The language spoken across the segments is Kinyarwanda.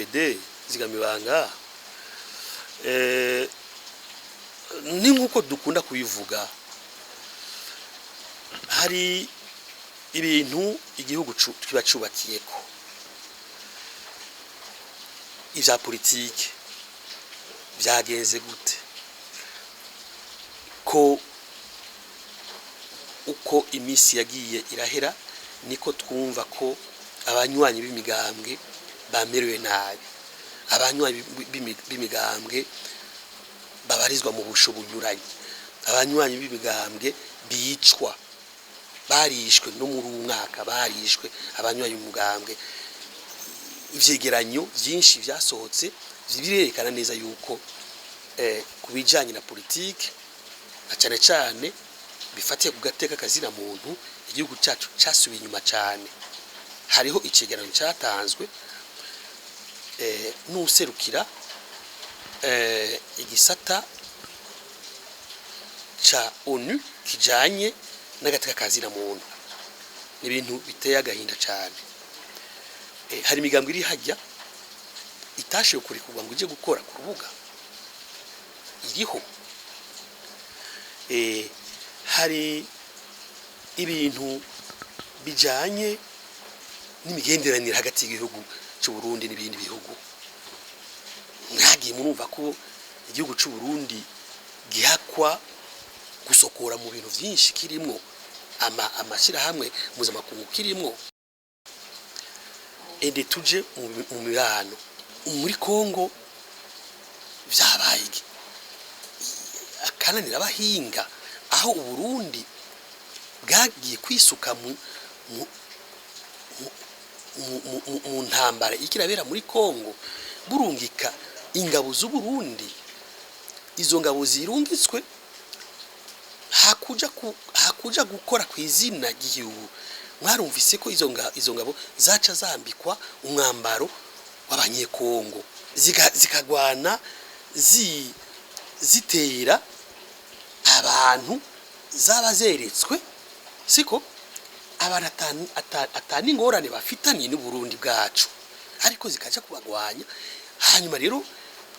UPD-Zigamibanga ni nkuko dukunda kubivuga, hari ibintu igihugu kiba cubakiyeko ivya politike vyagenze gute, ko uko imisi yagiye irahera niko twumva ko abanywanyi b'imigambwe bamerewe nabi, abanywanyi b'imigambwe babarizwa mu busho bunyuranye, abanywanyi b'imigambwe bicwa, barishwe no muri umwaka, barishwe abanywanyi b'imigambwe. Ivyegeranyo vyinshi vyasohotse birerekana neza yuko kubijanye na politike na cane cane bifatiye kugateka kazina muntu igihugu cyacu cyasubiye inyuma cyane. Hariho icegeranyo cyatanzwe n'userukira igisata cha ONU kijanye n'agateka kazina muntu, n'ibintu biteye agahinda cyane. Hari imigambwe iri hajya itashe ukuri kuvuga ngo uje gukora ku rubuga iriho. Hari ibintu bijanye n'imigenderanire hagati y'igihugu cy'u Burundi n'ibindi bihugu. Mwagiye murumva ko igihugu cy'u Burundi gihakwa gusokora mu bintu byinshi kirimo amashira hamwe mpuzamakungu kirimo. Ende tuje mu mirano muri Kongo vyabaye akananira abahinga, aho u Burundi bwagiye kwisuka mu ntambara ikirabera muri Kongo, burungika ingabo z'u Burundi. Izo ngabo zirungitswe hakuja gukora kw'izina ry'igihugu. Mwarumvise ko izo ngabo zaca zambikwa umwambaro w'abanyekongo, zikagwana zitera abantu zabazeretswe, siko abantu atani ingorane bafitaniye n'u Burundi bwacu, ariko zikaja kubagwanya. Hanyuma rero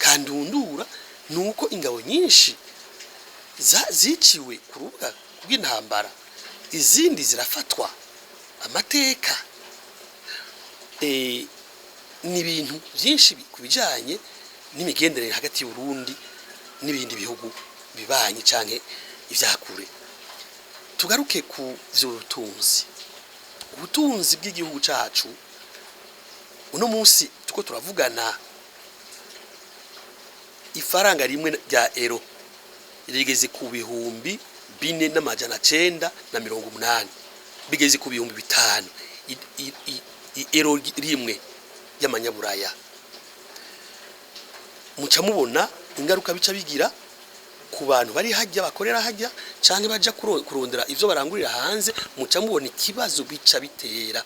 kandundura nuko ingabo nyinshi ziciwe ku rubuga rw'intambara, izindi zirafatwa amateka. Ni ibintu byinshi kubijanye n'imigenderanire hagati y'u Burundi n'ibindi bihugu bibanye canke ivyakure. Tugaruke ku vy'ubutunzi, ubutunzi bw'igihugu cacu. Uno munsi tuko turavugana, ifaranga rimwe rya euro rigeze ku bihumbi 4,980, bigeze ku bihumbi 5 euro rimwe y'amanyaburaya. Muca mubona ingaruka bica bigira ku bantu bari hajya bakorera hajya canke baja kurondera ivyo barangurira hanze. Muca mubona ikibazo bica bitera.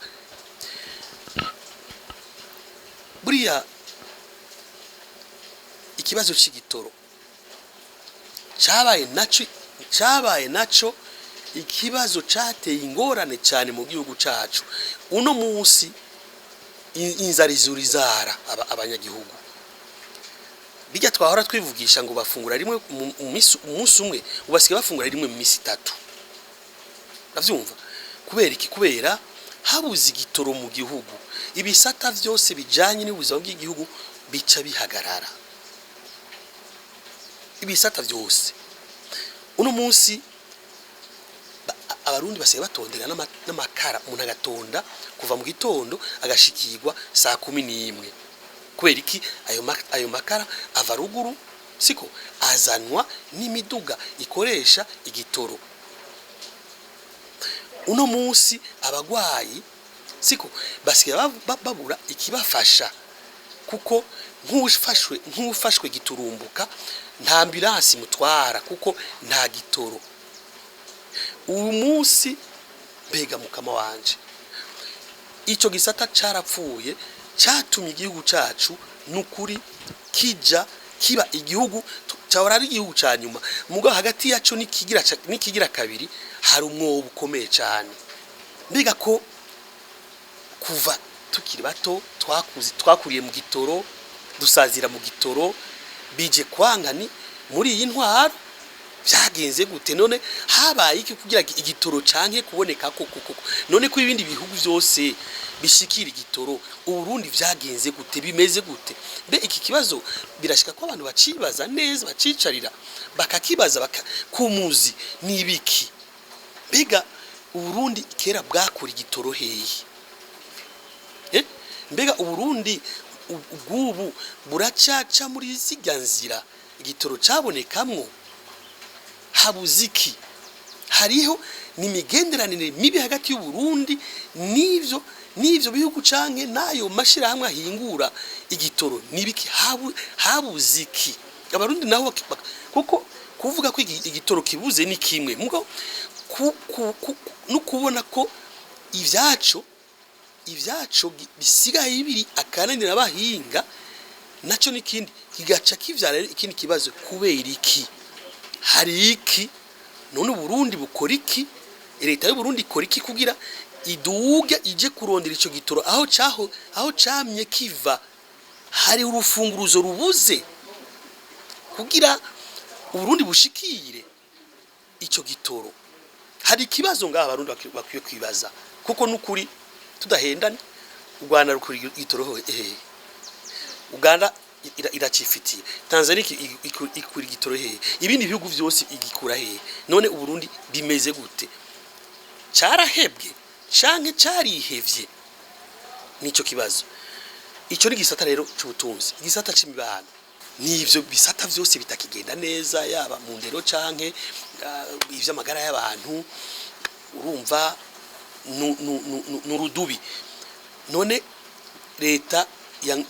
Buriya ikibazo c'igitoro cabaye naco ikibazo cateye ingorane cyane mu gihugu cacu. Uno munsi inzara izurizara abanyagihugu. Bijya twahora twivugisha ngo bafungura rimwe umunsi umwe, ubasigaye bafungura rimwe mu misi 3. Navyumva kubera iki? Kubera habuze igitoro mu gihugu, ibisata vyose bijanye n'ubuzima bw'igihugu bica bihagarara. Ibisata vyose uno munsi abarundi basigaye batondera n'amakara. Umuntu agatonda kuva mu gitondo agashikirwa saa 11. Kubera iki? Ayo makara ava ruguru, siko azanwa n'imiduga ikoresha igitoro. Uno munsi abagwayi, siko basigaye babura ikibafasha, kuko nk'ufashwe giturumbuka nta ambulance mutwara kuko nta gitoro. Uyu munsi mbega mukama wanje, ico gisata carapfuye, cyatumye igihugu cacu nukuri kiba igihugu cyahora ari igihugu ca nyuma. Mugo hagati yaco nikigira kabiri hari umwobo ukomeye cyane. Mbega ko kuva tukiri bato twakuriye mu gitoro dusazira mu gitoro bije kwangani muri iyi ntwaro byagenze gute none habaye iki kugira igitoro canke kuboneka koko none ko ibindi bihugu byose bishikira igitoro Uburundi byagenze gute bimeze gute be iki kibazo birashika ko abantu bacibaza neza bacicarira bakakibaza kumuzi nibiki biga Uburundi kera bwakora igitoro hehe mbega Uburundi ubwubu buracaca muri ziganzira igitoro cabonekamwo habuziki hariho n'imigenderanire mibi hagati y'u Burundi n'ivyo bihugu canke nayo mashira hamwe ahingura igitoro nibiki habuziki abarundi naho kuko kuvuga ko igitoro kibuze ni kimwe mugo no kubona ko ivyaco bisigaye bibiri akananira abahinga naco nikindi kigaca kivyara ikindi kibazo kubera iki hari iki none Burundi bukora iki leta y'u Burundi ikora iki kugira iduga ije kurondera ico gitoro aho camye kiva hari urufunguruzo rubuze kugira Burundi bushikire ico gitoro hari kibazo ngaha abarundi bakwiye kwibaza kuko nukuri tudahendane u Rwanda rukuri igitoro Uganda iracifitiye Tanzania ikuri igitoro ibindi bihugu byose igikura none Uburundi bimeze gute carahebwe canke carihevye nico kibazo ico ni gisata rero cy'ubutunzi igisata c'imibano nivyo bisata vyose bitakigenda neza yaba mu ndero canke ivy'amagara y'abantu urumva nurudubi none leta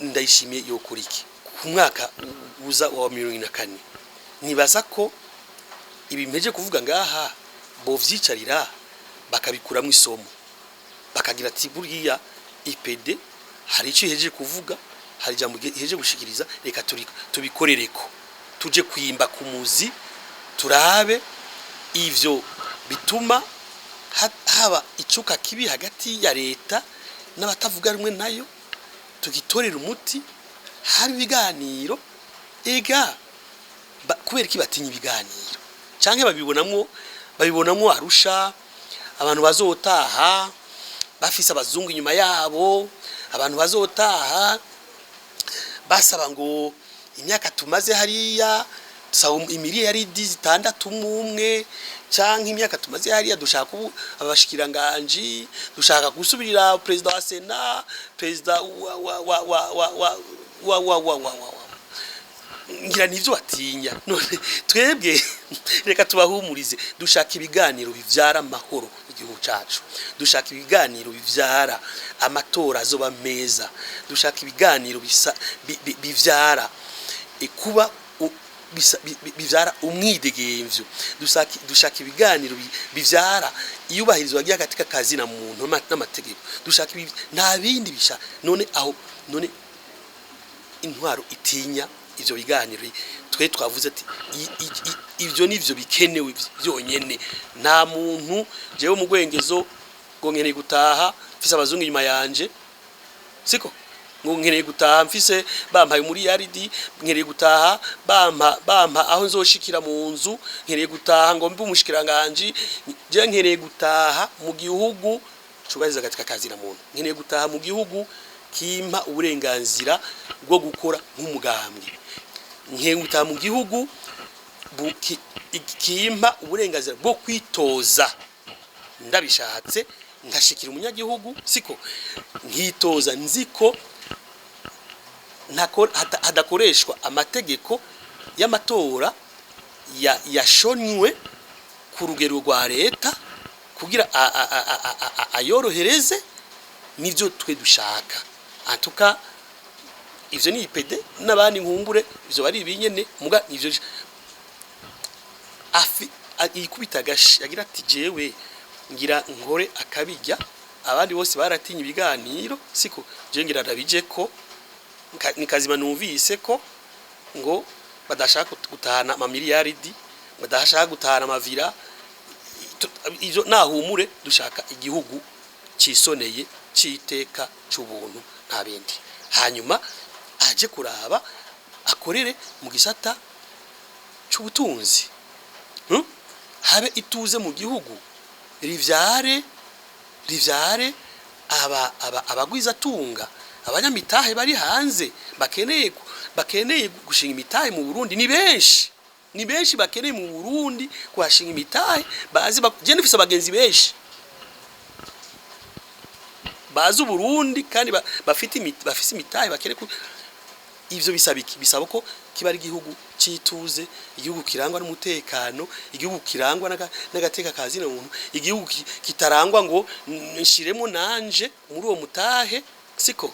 Ndayishimiye yokora iki ku mwaka uza wa 2024 nibaza ko ibimeje kuvuga ngaha bo vyicarira bakabikuramwe isomo bakagira ati buriya UPD hari ico heje kuvuga hari jambo heje gushikiriza reka tubikorereko tuje kwimba ku muzi turabe ivyo bituma haba icuka kibi hagati ya leta n'abatavuga rumwe nayo tugitorera umuti hari ibiganiro ega kubera iki batinya ibiganiro canke babibonamwo Arusha abantu bazotaha bafise abazungu inyuma yabo abantu bazotaha basaba ngo imyaka tumaze hariya imiri yari 16 umwe canke imyaka tumaze hariya dushaka abashikiranganje dushaka gusubirira president wa Sena president wa ngira nivyo batinya none twebwe reka tubahumurize dushaka ibiganiro bivyara amahoro igihugu cacu dushaka ibiganiro bivyara amatora azoba meza dushaka ibiganiro bivyara kuba bivyara umwidegemvyo dushaka ibiganiro bivyara iyubahirizwa ry'agatika kazi na muntu n'amategeko dushaka nta bindi bisha none aho none intwaro itinya ivyo biganiro twe twavuze ati ivyo nivyo bikenewe byonyene nta muntu jewe Mugwengezo ngo nkeneye gutaha mfise abazungu inyuma yanje siko ngo nkeneye gutaha mfise bampaye muri yaridi nkeneye gutaha bampa aho nzoshikira mu nzu nkeneye gutaha ngo mbe umushikiranganje je nkeneye gutaha mu gihugu cubahiriza gatika kazi na muntu nkeneye gutaha mu gihugu kimpa uburenganzira bwo gukora nk'umugambwe nkeneye gutaha mu gihugu kimpa uburenganzira bwo kwitoza ndabishatse ngashikira umunyagihugu siko nkitoza nziko hadakoreshwa amategeko y'amatora yashonywe ku rugero rwa leta kugira ayorohereze nivyo twe dushaka antuka ivyo ni UPD n'abandi nkumbure ivyo bari binyene muga ivyo yikubita agashi yagira ati jewe ngira nkore akabijya abandi bose baratinya ibiganiro siko je ngira ndabije ko nikazima numvise ko ngo badashaka gutahana amamiliyaridi badashaka gutahana amavira ivyo nahumure dushaka igihugu cisoneye citeka c'ubuntu nta bindi. Hanyuma aje kuraba akorere mu gisata c'ubutunzi, habe ituze mu gihugu, rivyare abagwiza tunga, abanyamitahe bari hanze bakeneye gushinga imitahe mu Burundi ni benshi bakeneye mu Burundi kuhashinga imitahe, bazi je ndifise abagenzi benshi bazi Burundi kandi bafise imitahe bakeneye. Ivyo bisaba ko kiba ari igihugu cituze, igihugu kirangwa n'umutekano, igihugu kirangwa n'agateka kazi n'umuntu, igihugu kitarangwa ngo nshiremo nanje muri uwo mutahe. Siko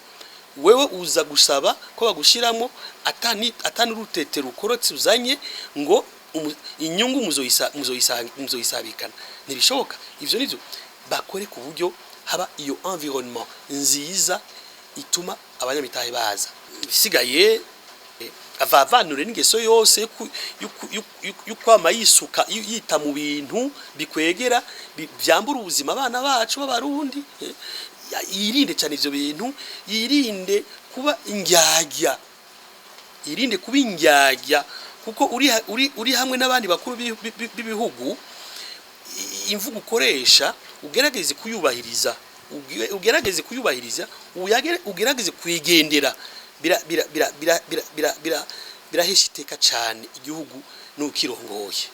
wewe uza gusaba ko bagushiramo atani urutete rukorotse uzanye ngo inyungu muzoyisabikana, ntibishoboka. Ivyo nivyo bakore ku buryo haba iyo environnement nziza ituma abanyamitahe baza. Bisigaye avavanure n'ingeso yose yukwama yisuka yita mu bintu bikwegera byambura ubuzima abana bacu b'abarundi. Yirinde cyane ivyo bintu, yirinde kuba indyarya, kuko uri hamwe n'abandi bakuru b'ibihugu, imvugo ukoresha ugerageze kuyubahiriza, ugerageze kwigendera. Birahesha iteka cyane igihugu n'ukirongoye.